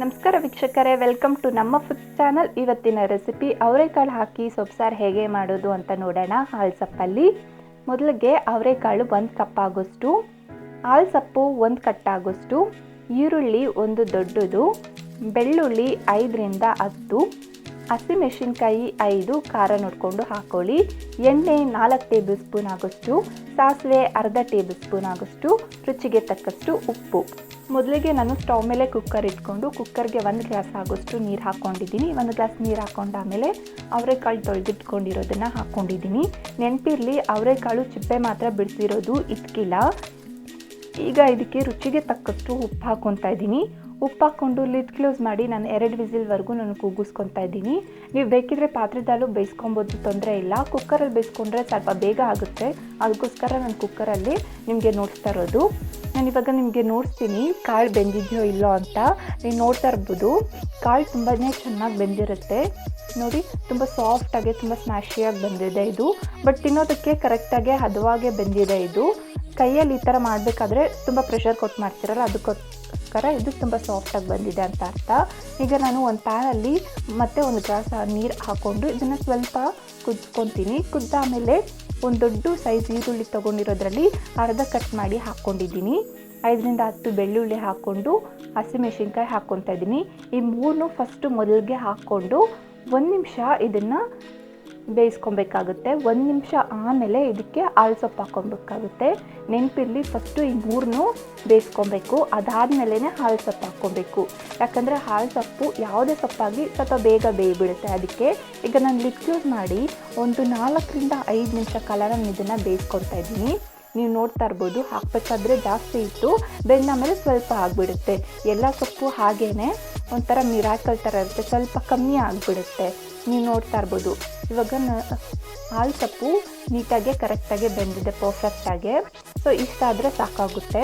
ನಮಸ್ಕಾರ ವೀಕ್ಷಕರೇ, welcome to ನಮ್ಮ ಫುಡ್ ಚಾನಲ್. ಇವತ್ತಿನ ರೆಸಿಪಿ ಅವರೆಕಾಳು ಹಾಕಿ ಸೊಪ್ಪು ಹೇಗೆ ಮಾಡೋದು ಅಂತ ನೋಡೋಣ. ಹಾಲು ಸೊಪ್ಪಲ್ಲಿ ಮೊದಲಿಗೆ ಅವರೆಕಾಳು 1 ಕಪ್ ಆಗೋಷ್ಟು, ಹಾಲು ಸೊಪ್ಪು 1 ಕಟ್ಟಾಗೋಷ್ಟು, ಈರುಳ್ಳಿ 1 ದೊಡ್ಡದು, ಬೆಳ್ಳುಳ್ಳಿ 5ರಿಂದ 10, ಹಸಿಮೆಣಸಿನ್ಕಾಯಿ 5, ಖಾರ ನೋಡಿಕೊಂಡು ಹಾಕೊಳ್ಳಿ, ಎಣ್ಣೆ 4 ಟೇಬಲ್ ಸ್ಪೂನ್ ಆಗೋಷ್ಟು, ಸಾಸಿವೆ ಅರ್ಧ ಟೇಬಲ್ ಸ್ಪೂನ್ ಆಗೋಷ್ಟು, ರುಚಿಗೆ ತಕ್ಕಷ್ಟು ಉಪ್ಪು. ಮೊದಲಿಗೆ ನಾನು ಸ್ಟವ್ ಮೇಲೆ ಕುಕ್ಕರ್ ಇಟ್ಕೊಂಡು ಕುಕ್ಕರ್ಗೆ 1 ಗ್ಲಾಸ್ ಆಗೋಷ್ಟು ನೀರು ಹಾಕ್ಕೊಂಡಿದ್ದೀನಿ. 1 ಗ್ಲಾಸ್ ನೀರು ಹಾಕ್ಕೊಂಡಾಮೇಲೆ ಅವರೆಕಾಳು ತೊಳೆದಿಟ್ಕೊಂಡಿರೋದನ್ನು ಹಾಕ್ಕೊಂಡಿದ್ದೀನಿ. ನೆನಪಿರಲಿ, ಅವರೆಕಾಳು ಚಿಪ್ಪೆ ಮಾತ್ರ ಬಿಡಿಸಿರೋದು, ಇಟ್ಕಿಲ್ಲ. ಈಗ ಇದಕ್ಕೆ ರುಚಿಗೆ ತಕ್ಕಷ್ಟು ಉಪ್ಪು ಹಾಕ್ಕೊತಾ ಇದ್ದೀನಿ. ಉಪ್ಪು ಹಾಕ್ಕೊಂಡು ಲಿಡ್ ಕ್ಲೋಸ್ ಮಾಡಿ ನಾನು 2 ವಿಸಿಲ್ವರೆಗೂ ನಾನು ಕೂಗಿಸ್ಕೊತಾ ಇದ್ದೀನಿ. ನೀವು ಬೇಕಿದ್ರೆ ಪಾತ್ರೆದಲ್ಲೂ ಬೇಯಿಸ್ಕೊಬೋದು, ತೊಂದರೆ ಇಲ್ಲ. ಕುಕ್ಕರಲ್ಲಿ ಬೇಯಿಸ್ಕೊಂಡ್ರೆ ಸ್ವಲ್ಪ ಬೇಗ ಆಗುತ್ತೆ, ಅದಕ್ಕೋಸ್ಕರ ನಾನು ಕುಕ್ಕರಲ್ಲಿ ನಿಮಗೆ ನೋಡಿಸ್ತಾ ಇರೋದು. ನಾನಿವಾಗ ನಿಮಗೆ ನೋಡಿಸ್ತೀನಿ ಕಾಳು ಬೆಂದಿದೆಯೋ ಇಲ್ಲೋ ಅಂತ. ನೀವು ನೋಡ್ತಾ ಇರ್ಬೋದು, ಕಾಳು ತುಂಬಾ ಚೆನ್ನಾಗಿ ಬೆಂದಿರುತ್ತೆ ನೋಡಿ, ತುಂಬ ಸಾಫ್ಟಾಗಿ ತುಂಬ ಸ್ಮ್ಯಾಶಿಯಾಗಿ ಬಂದಿದೆ ಇದು. ಬಟ್ ತಿನ್ನೋದಕ್ಕೆ ಕರೆಕ್ಟಾಗಿ ಹದವಾಗೇ ಬೆಂದಿದೆ ಇದು. ಕೈಯಲ್ಲಿ ಈ ಥರ ಮಾಡಬೇಕಾದ್ರೆ ತುಂಬ ಪ್ರೆಷರ್ ಕೊಟ್ಟು ಮಾಡ್ತಿರಲ್ಲ, ಅದಕ್ಕೋಸ್ಕರ ಇದು ತುಂಬ ಸಾಫ್ಟಾಗಿ ಬಂದಿದೆ ಅಂತ ಅರ್ಥ. ಈಗ ನಾನು ಒಂದು ಪ್ಯಾನಲ್ಲಿ ಮತ್ತೆ 1 ಗ್ಲಾಸ್ ನೀರು ಹಾಕ್ಕೊಂಡು ಇದನ್ನು ಸ್ವಲ್ಪ ಕುದಿಸ್ಕೊತೀನಿ. ಕುದ್ದಾಮೇಲೆ ಒಂದು ದೊಡ್ಡ ಸೈಜ್ ಈರುಳ್ಳಿ ತೊಗೊಂಡಿರೋದ್ರಲ್ಲಿ ಅರ್ಧ ಕಟ್ ಮಾಡಿ ಹಾಕ್ಕೊಂಡಿದ್ದೀನಿ. 5ರಿಂದ 10 ಬೆಳ್ಳುಳ್ಳಿ ಹಾಕ್ಕೊಂಡು ಹಸಿಮೆಣಸಿನ್ಕಾಯಿ ಹಾಕ್ಕೊತಾ ಇದ್ದೀನಿ. ಈ 3 ಫಸ್ಟು ಮೊದಲಿಗೆ ಹಾಕ್ಕೊಂಡು 1 ನಿಮಿಷ ಇದನ್ನು ಬೇಯಿಸ್ಕೊಬೇಕಾಗುತ್ತೆ. 1 ನಿಮಿಷ ಆಮೇಲೆ ಇದಕ್ಕೆ ಹಾಲು ಸೊಪ್ಪು ಹಾಕ್ಕೊಬೇಕಾಗುತ್ತೆ. ನೆನಪಿರಲಿ, ಫಸ್ಟು ಈ 3 ಬೇಯಿಸ್ಕೊಬೇಕು, ಅದಾದಮೇಲೆ ಹಾಲು ಸೊಪ್ಪು ಹಾಕ್ಕೊಬೇಕು. ಯಾಕಂದರೆ ಹಾಲು ಸೊಪ್ಪು ಯಾವುದೇ ಸೊಪ್ಪಾಗಿ ಸ್ವಲ್ಪ ಬೇಗ ಬೇಯಿಬಿಡುತ್ತೆ. ಅದಕ್ಕೆ ಈಗ ನಾನು ಲಿಡ್ ಕ್ಲೋಸ್ ಮಾಡಿ ಒಂದು 4ರಿಂದ 5 ನಿಮಿಷ ಕಾಲ ನಾನು ಇದನ್ನು ಬೇಯಿಸ್ಕೊತಾ ಇದ್ದೀನಿ. ನೀವು ನೋಡ್ತಾ ಇರ್ಬೋದು, ಹಾಕಬೇಕಾದ್ರೆ ಜಾಸ್ತಿ ಇತ್ತು, ಬೆಂದಾಮೇಲೆ ಸ್ವಲ್ಪ ಆಗಿಬಿಡುತ್ತೆ. ಎಲ್ಲ ಸೊಪ್ಪು ಹಾಗೇ ಒಂಥರ ಮಿರಾಕಲ್ ಥರ ಇರುತ್ತೆ, ಸ್ವಲ್ಪ ಕಮ್ಮಿ ಆಗಿಬಿಡುತ್ತೆ. ನೀವು ನೋಡ್ತಾ ಇರ್ಬೋದು, ಇವಾಗ ಹಾಲು ಸೊಪ್ಪು ನೀಟಾಗಿ ಕರೆಕ್ಟಾಗಿ ಬೆಂದಿದೆ, ಪರ್ಫೆಕ್ಟಾಗಿ. ಸೊ ಇಷ್ಟಾದರೆ ಸಾಕಾಗುತ್ತೆ.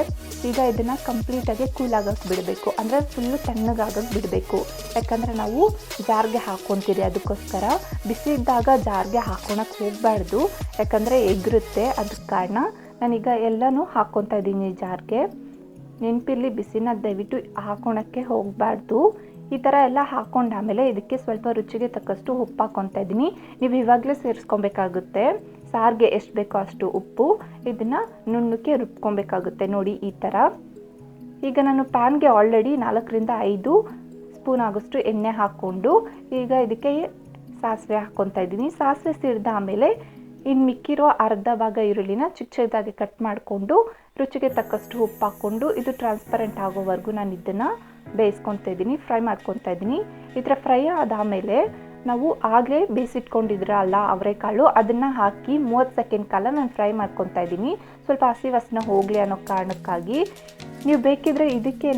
ಈಗ ಇದನ್ನು ಕಂಪ್ಲೀಟಾಗಿ ಕೂಲಾಗಕ್ಕೆ ಬಿಡಬೇಕು, ಅಂದರೆ ಫುಲ್ಲು ತಣ್ಣಗಾಗಕ್ಕೆ ಬಿಡಬೇಕು. ಯಾಕಂದರೆ ನಾವು ಜಾರ್ಗೆ ಹಾಕ್ಕೊತೀರಿ, ಅದಕ್ಕೋಸ್ಕರ ಬಿಸಿ ಇದ್ದಾಗ ಜಾರ್ಗೆ ಹಾಕ್ಕೊಳಕ್ಕೆ ಹೋಗಬಾರ್ದು, ಯಾಕಂದರೆ ಎಗರುತ್ತೆ. ಅದಕ್ಕೆ ಕಾರಣ ನಾನೀಗ ಎಲ್ಲನೂ ಹಾಕ್ಕೊತಾ ಇದ್ದೀನಿ ಜಾರ್ಗೆ. ನೆನಪಿರಲಿ, ಬಿಸಿನ ದಯವಿಟ್ಟು ಹಾಕ್ಕೊಳಕ್ಕೆ ಹೋಗಬಾರ್ದು. ಈ ಥರ ಎಲ್ಲ ಹಾಕ್ಕೊಂಡಾಮೇಲೆ ಇದಕ್ಕೆ ಸ್ವಲ್ಪ ರುಚಿಗೆ ತಕ್ಕಷ್ಟು ಉಪ್ಪು ಹಾಕ್ಕೊತಾ ಇದ್ದೀನಿ. ನೀವು ಇವಾಗಲೇ ಸೇರಿಸ್ಕೊಬೇಕಾಗುತ್ತೆ, ಸಾರಿಗೆ ಎಷ್ಟು ಬೇಕೋ ಅಷ್ಟು ಉಪ್ಪು. ಇದನ್ನು ನುಣ್ಣಕ್ಕೆ ರುಬ್ಕೊಬೇಕಾಗುತ್ತೆ ನೋಡಿ, ಈ ಥರ. ಈಗ ನಾನು ಪ್ಯಾನ್ಗೆ ಆಲ್ರೆಡಿ 4ರಿಂದ 5 ಸ್ಪೂನ್ ಆಗೋಷ್ಟು ಎಣ್ಣೆ ಹಾಕ್ಕೊಂಡು ಈಗ ಇದಕ್ಕೆ ಸಾಸಿವೆ ಹಾಕ್ಕೊತಾ ಇದ್ದೀನಿ. ಸಾಸಿವೆ ಸಿಡ್ದ ಆಮೇಲೆ ಇನ್ನು ಮಿಕ್ಕಿರೋ ಅರ್ಧ ಭಾಗ ಈರುಳ್ಳಿನ ಚಿಕ್ಕ ಚಿಕ್ಕದಾಗಿ ಕಟ್ ಮಾಡಿಕೊಂಡು ರುಚಿಗೆ ತಕ್ಕಷ್ಟು ಉಪ್ಪು ಹಾಕ್ಕೊಂಡು ಇದು ಟ್ರಾನ್ಸ್ಪರೆಂಟ್ ಆಗೋವರೆಗೂ ನಾನು ಇದನ್ನು ಬೇಯಿಸ್ಕೊತಾ ಇದ್ದೀನಿ, ಫ್ರೈ ಮಾಡ್ಕೊತಾ ಇದ್ದೀನಿ. ಈ ಥರ ಫ್ರೈ ಆದಮೇಲೆ ನಾವು ಆಗಲೇ ಬೇಯಿಸಿಟ್ಕೊಂಡಿದ್ರಲ್ಲ ಅವರೆಕಾಳು, ಅದನ್ನು ಹಾಕಿ 30 ಸೆಕೆಂಡ್ ಕಾಲ ನಾನು ಫ್ರೈ ಮಾಡ್ಕೊತಾ ಇದ್ದೀನಿ, ಸ್ವಲ್ಪ ಹಸಿ ವಾಸನೆ ಹೋಗಲಿ ಅನ್ನೋ ಕಾರಣಕ್ಕಾಗಿ. ನೀವು ಬೇಕಿದ್ರೆ ಇದಕ್ಕೇ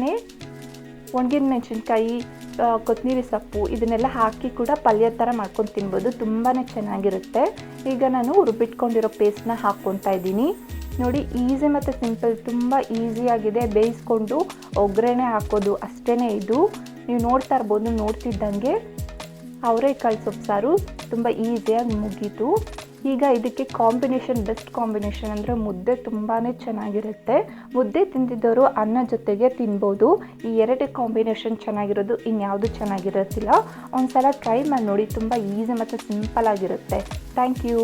ಒಣಗಿದ ಮೆಣಸಿನ್ಕಾಯಿ, ಕೊತ್ತಂಬರಿ ಸೊಪ್ಪು ಇದನ್ನೆಲ್ಲ ಹಾಕಿ ಕೂಡ ಪಲ್ಯ ಥರ ಮಾಡ್ಕೊಂಡು ತಿನ್ಬೋದು, ತುಂಬಾ ಚೆನ್ನಾಗಿರುತ್ತೆ. ಈಗ ನಾನು ರುಬ್ಬಿಟ್ಕೊಂಡಿರೋ ಪೇಸ್ಟ್ನ ಹಾಕ್ಕೊತಾ ಇದ್ದೀನಿ ನೋಡಿ. ಈಸಿ ಮತ್ತು ಸಿಂಪಲ್, ತುಂಬ ಈಸಿಯಾಗಿದೆ. ಬೇಯಿಸ್ಕೊಂಡು ಒಗ್ಗರಣೆ ಹಾಕೋದು ಅಷ್ಟೇ ಇದು. ನೀವು ನೋಡ್ತಾ ಇರ್ಬೋದು, ನೋಡ್ತಿದ್ದಂಗೆ ಅವರೆಕಾಳು ಸೊಪ್ಪು ಸಾರು ತುಂಬ ಈಸಿಯಾಗಿ ಮುಗೀತು. ಈಗ ಇದಕ್ಕೆ ಕಾಂಬಿನೇಷನ್, ಬೆಸ್ಟ್ ಕಾಂಬಿನೇಷನ್ ಅಂದರೆ ಮುದ್ದೆ ತುಂಬಾ ಚೆನ್ನಾಗಿರುತ್ತೆ. ಮುದ್ದೆ ತಿಂದಿದ್ದವರು ಅನ್ನ ಜೊತೆಗೆ ತಿನ್ಬೋದು. ಈ 2 ಕಾಂಬಿನೇಷನ್ ಚೆನ್ನಾಗಿರೋದು, ಇನ್ಯಾವುದು ಚೆನ್ನಾಗಿರೋದಿಲ್ಲ. ಒಂದು ಸಲ ಟ್ರೈ ಮಾಡಿ ನೋಡಿ, ತುಂಬ ಈಸಿ ಮತ್ತು ಸಿಂಪಲ್ ಆಗಿರುತ್ತೆ. Thank you.